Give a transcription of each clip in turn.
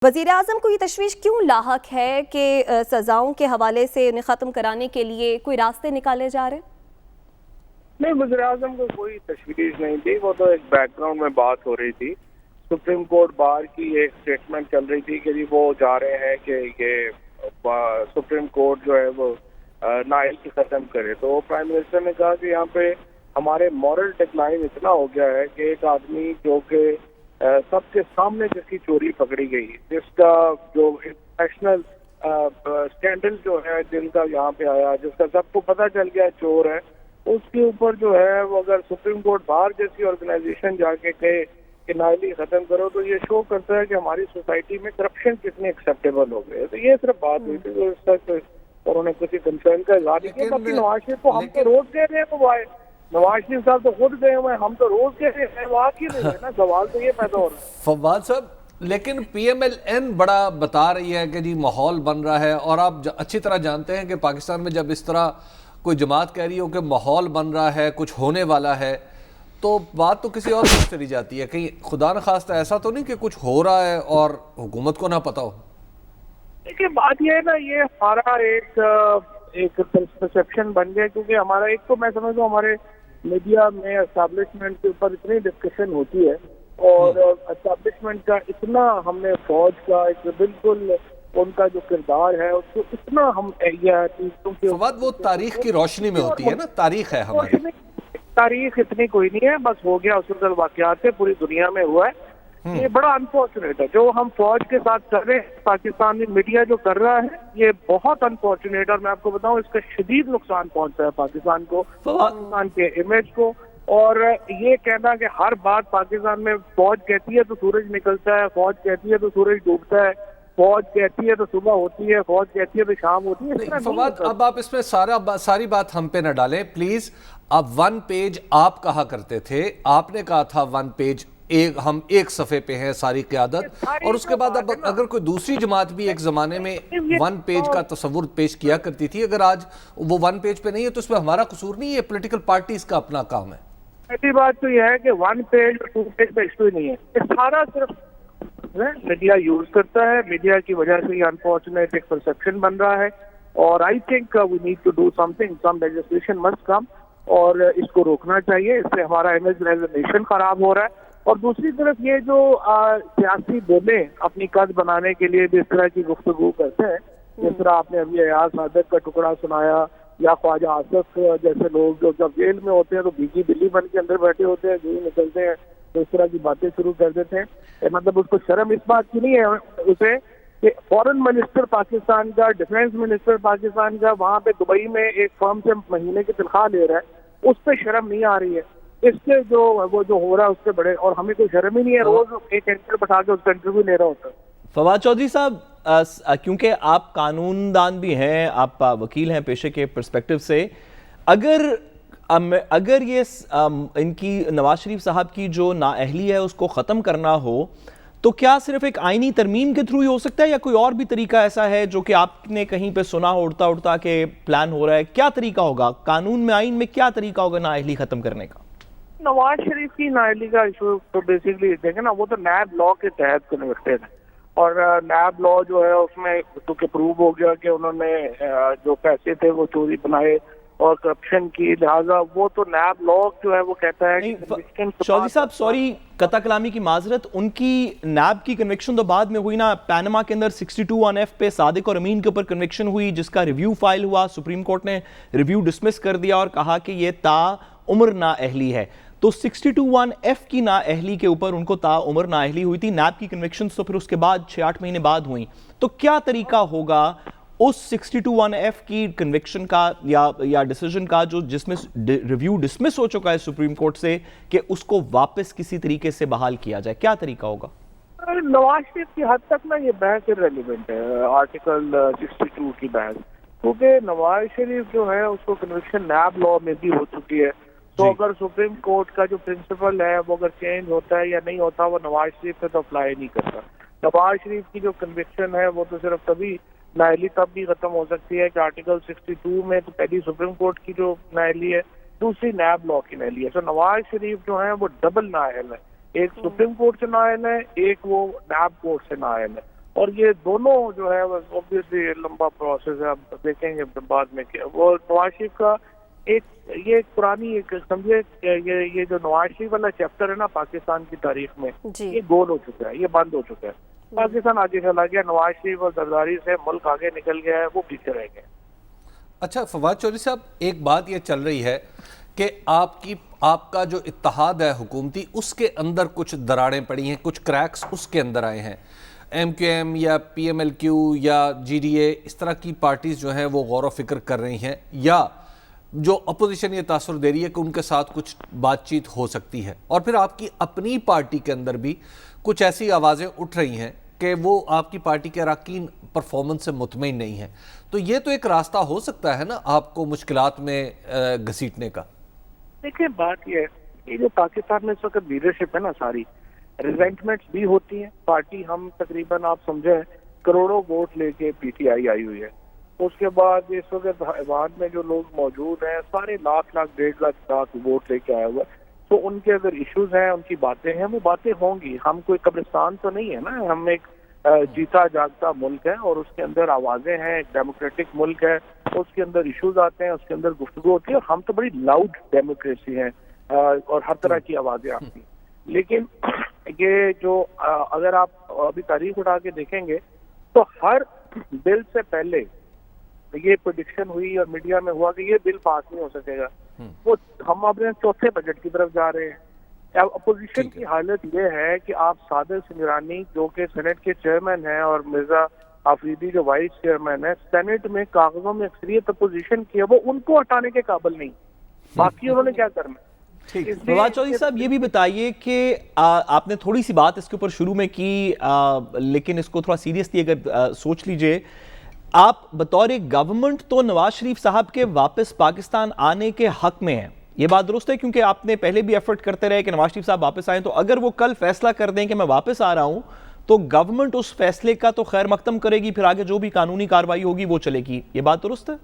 वज़ीर-ए-आज़म को ये तशवीश क्यों लाहक है कि सज़ाओं के हवाले से उन्हें ख़त्म कराने के लिए कोई रास्ते निकाले जा रहे हैं? नहीं, वज़ीर-ए-आज़म को कोई तशवीश नहीं थी। वो तो एक बैकग्राउंड में बात हो रही थी। सुप्रीम कोर्ट बार की एक स्टेटमेंट चल रही थी कि वो जा रहे हैं कि ये सुप्रीम कोर्ट जो है वो नाइल की ख़त्म करे। तो प्राइम मिनिस्टर ने कहा कि यहाँ पे हमारे मॉरल डिक्लाइन इतना हो गया है कि एक आदमी जो कि सबके सामने जिसकी चोरी पकड़ी गई, जिसका जो इंटरनेशनल स्कैंडल जो है जिनका यहाँ पे आया, जिसका सबको पता चल गया चोर है, उसके ऊपर जो है वो अगर सुप्रीम कोर्ट बार जैसी ऑर्गेनाइजेशन जाके कहे कि नाइली खत्म करो, तो ये शो करता है कि हमारी सोसाइटी में करप्शन कितने एक्सेप्टेबल हो गए। तो ये सिर्फ बात हुई थी, तो इस तक उन्होंने किसी कंसर्न का इजहार नहीं किया। बाकी नवाज शरीफ को हम तो रोज कह रहे हैं, वो आए नवाज शरीफ साहब तो खुद गए हुए, हम तो रोज कह रहे हैं, वो आ क्यों नहीं है ना। सवाल तो ये पैदा हो रहा है फवाद साहब, लेकिन PMLN बड़ा बता रही है कि जी माहौल बन रहा है, और आप अच्छी तरह जानते हैं कि पाकिस्तान में जब इस तरह कोई जमात कह रही हो कि माहौल बन रहा है, कुछ होने वाला है, तो बात तो किसी और तरफ चली जाती है। कहीं खुदा न खास्ता ऐसा तो नहीं कि कुछ हो रहा है और हुकूमत को ना पता हो? देखिए, बात ये है ना, ये हमारा एक परसेप्शन बन गया, क्योंकि हमारा एक तो मैं समझता हूँ हमारे मीडिया में एस्टैब्लिशमेंट के ऊपर इतनी डिस्कशन होती है, और एस्टैब्लिशमेंट का इतना हमने फौज का एक बिल्कुल उनका जो किरदार है उसको इतना हम फवाद वो तारीख की रोशनी में होती है ना, तारीख है हमारी। तारीख इतनी कोई नहीं है, बस हो गया उस वक्त वाकयात है, पूरी दुनिया में हुआ है। ये बड़ा अनफॉर्चुनेट है जो हम फौज के साथ कर रहे हैं, पाकिस्तानी मीडिया जो कर रहा है, ये बहुत अनफॉर्चुनेट। और मैं आपको बताऊं, इसका शदीद नुकसान पहुंचा है पाकिस्तान को, पाकिस्तान के इमेज को। और ये कहना कि हर बात पाकिस्तान में फौज कहती है तो सूरज निकलता है, फौज कहती है तो सूरज डूबता है, फौज कहती है तो सुबह होती है, फौज कहती है तो शाम होती है। फवाद, अब आप इसमें सारी बात हम पे न डालें प्लीज। अब 1 पेज आप कहा करते थे, आपने कहा था 1 पेज हम एक सफ़े पे हैं सारी क़यादत, और उसके बाद अब अगर कोई दूसरी जमात भी एक ज़माने में 1 पेज का तस्वुर पेश किया करती थी, अगर आज वो 1 पेज पे नहीं है तो इसमें हमारा कसूर नहीं है, पॉलिटिकल पार्टीज का अपना काम है। पहली बात तो यह है कि 1 पेज 2 पेज पे इशू ही नहीं है, ये सारा सिर्फ मीडिया यूज करता है। मीडिया की वजह से ये अनफॉर्चुनेट एक परसेप्शन बन रहा है, और I think we need to do something, some legislation must come, और इसको रोकना चाहिए। इससे हमारा इमेज एज ए नेशन खराब हो रहा है। और दूसरी तरफ ये जो सियासी बोले अपनी कद बनाने के लिए भी इस तरह की गुफ्तगू करते हैं, जिस तरह आपने अभी अयाज सादक का टुकड़ा सुनाया, या ख्वाजा आसिफ जैसे लोग जो जब जेल में होते हैं तो भीगी बिल्ली बन के अंदर बैठे होते हैं, जो निकलते हैं तो इस तरह की बातें शुरू कर देते हैं। मतलब उसको शर्म इस बात की नहीं है उसे कि फॉरेन मिनिस्टर पाकिस्तान का, डिफेंस मिनिस्टर पाकिस्तान का वहाँ पे दुबई में एक फर्म से महीने की तनख्वाह ले रहा है, उस पर शर्म नहीं आ रही है। इससे जो हो रहा है उससे बड़े, और हमें कोई शर्म ही नहीं है, रोज एक एंकर बैठा के उसका इंटरव्यू ले रहा होता है। फवाद चौधरी साहब, क्योंकि आप कानूनदान भी हैं, आप वकील हैं पेशे के पर्सपेक्टिव से, अगर ये इनकी नवाज शरीफ साहब की जो नाअहली है उसको ख़त्म करना हो, तो क्या सिर्फ एक आईनी तरमीम के थ्रू ही हो सकता है, या कोई और भी तरीका ऐसा है जो कि आपने कहीं पे सुना उड़ता उड़ता के प्लान हो रहा है? क्या तरीका होगा कानून में, आइन में क्या तरीका होगा नाअहली ख़त्म करने का? नवाज शरीफ की नाअहली का इशू तो बेसिकली देखें ना, वो तो नैब लॉ के तहत कन्विक्टेड है, और नैब लॉ जो है उसमें तो प्रूव हो गया कि उन्होंने जो पैसे थे वो चोरी बनाए और करप्शन की, लिहाजा वो तो नैब लॉ जो है वो कहता है। चौधरी साहब, सॉरी कता कलामी की माजरत, उनकी नैब की कन्विक्शन तो बाद में हुई ना। पैनमा के अंदर 62(1)F पे सादिक और अमीन के ऊपर कन्विक्शन हुई, जिसका रिव्यू फाइल हुआ, सुप्रीम कोर्ट ने रिव्यू डिसमिस कर दिया और कहा कि ये ताउम्र नाअहली है। तो 62(1)F की नाअहली के ऊपर उनको ताउम्र नाअहली हुई थी। नैब की कन्विक्शन तो फिर उसके बाद 6-8 महीने बाद हुई। तो क्या तरीका होगा उस 62(1)F की कन्विक्शन का या डिसीजन का, जो जिसमें रिव्यू डिसमिस हो चुका है सुप्रीम कोर्ट से, कि उसको वापस किसी तरीके से बहाल किया जाए? क्या तरीका होगा? नवाज शरीफ की हद तक ना ये बहस इररिलेवेंट है, आर्टिकल 62 की बहस, क्योंकि नवाज शरीफ जो है उसको कन्विक्शन नैब लॉ में भी हो चुकी है। तो अगर सुप्रीम कोर्ट का जो प्रिंसिपल है वो अगर चेंज होता है या नहीं होता, वो नवाज शरीफ पे तो अप्लाई नहीं करता। नवाज शरीफ की जो कन्विक्शन है वो तो सिर्फ तभी नाअहली तब भी खत्म हो सकती है कि आर्टिकल 62 में तो पहली सुप्रीम कोर्ट की जो नाअहली है, दूसरी नैब लॉ की नाअहली है। तो नवाज शरीफ जो है वो डबल नाअहल है, एक सुप्रीम कोर्ट से नाअहल है, एक वो नैब कोर्ट से नाअहल है। اور یہ دونوں جو ہے obviously لمبا پروسیس ہے, اب دیکھیں گے بعد میں کیا. وہ نواز شریف کا یہ ایک پرانی ایک سمجھے یہ جو نواز شریف والا چیپٹر ہے نا پاکستان کی تاریخ میں, یہ گول ہو چکا ہے, یہ بند ہو چکا ہے. پاکستان آگے چلا گیا, نواز شریف اور زرداری سے ملک آگے نکل گیا ہے, وہ پیچھے رہ گئے. اچھا فواد چودھری صاحب, ایک بات یہ چل رہی ہے کہ آپ کا جو اتحاد ہے حکومتی, اس کے اندر کچھ دراڑیں پڑی ہیں, کچھ کریکس اس کے اندر آئے ہیں. ایم کیو ایم یا پی ایم ایل کیو یا جی ڈی اے, اس طرح کی پارٹیز جو ہیں وہ غور و فکر کر رہی ہیں, یا جو اپوزیشن یہ تاثر دے رہی ہے کہ ان کے ساتھ کچھ بات چیت ہو سکتی ہے. اور پھر آپ کی اپنی پارٹی کے اندر بھی کچھ ایسی آوازیں اٹھ رہی ہیں کہ وہ آپ کی پارٹی کے اراکین پرفارمنس سے مطمئن نہیں ہیں. تو یہ تو ایک راستہ ہو سکتا ہے نا آپ کو مشکلات میں گھسیٹنے کا. دیکھیں بات یہ ہے, یہ جو پاکستان میں اس وقت لیڈرشپ ہے نا, ساری ریزینٹمنٹس بھی ہوتی ہیں. پارٹی ہم تقریباً آپ سمجھیں کروڑوں ووٹ لے کے پی ٹی آئی آئی ہوئی ہے. اس کے بعد اس وقت ایوان میں جو لوگ موجود ہیں سارے لاکھ 1.5 لاکھ ووٹ لے کے آئے ہوئے. تو ان کے اگر ایشوز ہیں, ان کی باتیں ہیں, وہ باتیں ہوں گی. ہم کوئی قبرستان تو نہیں ہے نا, ہم ایک جیتا جاگتا ملک ہے اور اس کے اندر آوازیں ہیں, ایک ڈیموکریٹک ملک ہے, اس کے اندر ایشوز آتے ہیں, اس کے اندر گفتگو ہوتی ہے. اور ہم تو بڑی لاؤڈ ڈیموکریسی ہیں اور ہر طرح کی آوازیں آتی ہیں. لیکن یہ جو اگر آپ ابھی تاریخ اٹھا کے دیکھیں گے تو ہر بل سے پہلے یہ پریڈکشن ہوئی اور میڈیا میں ہوا کہ یہ بل پاس نہیں ہو سکے گا. وہ ہم اپنے چوتھے بجٹ کی طرف جا رہے ہیں. اپوزیشن کی حالت یہ ہے کہ آپ صادق سنگرانی جو کہ سینٹ کے چیئرمین ہیں اور مرزا آفریدی جو وائس چیئرمین ہے, سینٹ میں کاغذوں میں اکثریت اپوزیشن کی ہے, وہ ان کو ہٹانے کے قابل نہیں. باقی انہوں نے کیا کرنا ہے. فواد چودھری صاحب یہ بھی بتائیے کہ آپ نے تھوڑی سی بات اس کے اوپر شروع میں کی, لیکن اس کو تھوڑا سیریسلی اگر سوچ لیجئے, آپ بطور گورنمنٹ تو نواز شریف صاحب کے واپس پاکستان آنے کے حق میں ہیں, یہ بات درست ہے؟ کیونکہ آپ نے پہلے بھی ایفرٹ کرتے رہے کہ نواز شریف صاحب واپس آئیں, تو اگر وہ کل فیصلہ کر دیں کہ میں واپس آ رہا ہوں تو گورنمنٹ اس فیصلے کا تو خیر مقدم کرے گی, پھر آگے جو بھی قانونی کارروائی ہوگی وہ چلے گی, یہ بات درست ہے؟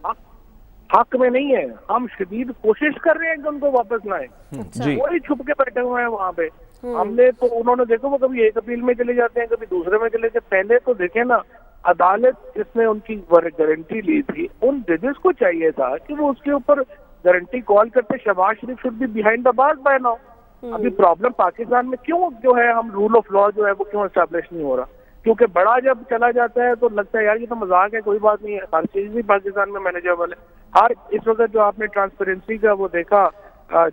حق میں نہیں ہے, ہم شدید کوشش کر رہے ہیں کہ ان کو واپس لائیں. وہی چھپ کے بیٹھے ہوئے ہیں وہاں پہ. ہم نے تو انہوں نے دیکھو وہ کبھی ایک اپیل میں چلے جاتے ہیں, کبھی دوسرے میں چلے جاتے. پہلے تو دیکھیں نا, عدالت جس نے ان کی گارنٹی لی تھی, ان ججز کو چاہیے تھا کہ وہ اس کے اوپر گارنٹی کال کرتے. Shehbaz Sharif should be behind the bars by now. ابھی پرابلم پاکستان میں کیوں جو ہے ہم رول آف لا جو ہے وہ کیوں اسٹیبلش نہیں ہو رہا؟ کیونکہ بڑا جب چلا جاتا ہے تو لگتا ہے یار یہ تو مذاق ہے, کوئی بات نہیں ہے, ہر چیز بھی پاکستان میں مینیجیبل ہے. ہر اس وقت جو آپ نے ٹرانسپیرنسی کا وہ دیکھا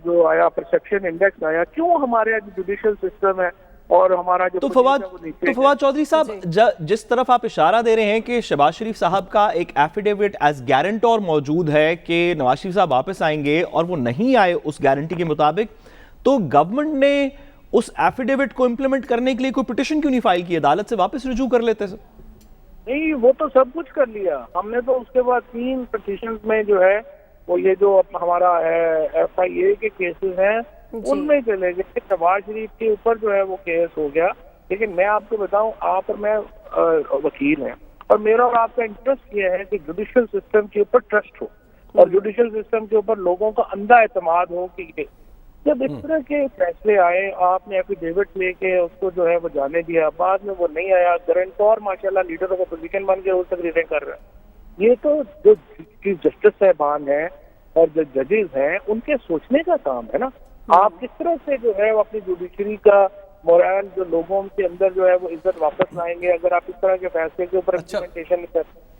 جو آیا, پرسپشن انڈیکس آیا, کیوں ہمارے جوڈیشل سسٹم ہے اور ہمارا جو تو فواد چودھری صاحب جس طرف آپ اشارہ دے رہے ہیں کہ شہباز شریف صاحب کا ایک ایفیڈیوٹ ایز گارنٹور موجود ہے کہ نواز شریف صاحب واپس آئیں گے, اور وہ نہیں آئے اس گارنٹی کے مطابق, تو گورنمنٹ نے اس ایفیڈیوٹ کو امپلیمنٹ کرنے کے لیے کوئی پٹیشن کیوں نہیں فائل کی, عدالت سے واپس رجوع کر لیتے سر؟ نہیں, وہ تو سب کچھ کر لیا ہم نے. تو اس کے بعد 3 پٹیشن میں جو ہے وہ یہ جو ہمارا ایف آئی اے کے کیسز ہیں ان میں چلے گئے. شہباز شریف کے اوپر جو ہے وہ کیس ہو گیا. لیکن میں آپ کو بتاؤں, آپ اور میں وکیل ہیں, اور میرا اور آپ کا انٹرسٹ یہ ہے کہ جوڈیشل سسٹم کے اوپر ٹرسٹ ہو, اور جوڈیشل سسٹم کے اوپر لوگوں کا اندھا اعتماد ہو. کہ جب اس طرح کے فیصلے آئے, آپ نے ایفیڈیوٹ لے کے اس کو جو ہے وہ جانے دیا, بعد میں وہ نہیں آیا, گارنٹور ماشاءاللہ لیڈر آف اپوزیشن بن کے اس تک ریٹنگ کر رہے ہیں. یہ تو جو چیف جسٹس صاحبان ہیں اور جو ججز ہیں ان کے سوچنے کا کام ہے نا. آپ کس طرح سے جو ہے وہ اپنی جوڈیشری کا مورال جو لوگوں کے اندر جو ہے وہ عزت واپس لائیں گے اگر آپ اس طرح کے فیصلے کے اوپر امپلیمنٹیشن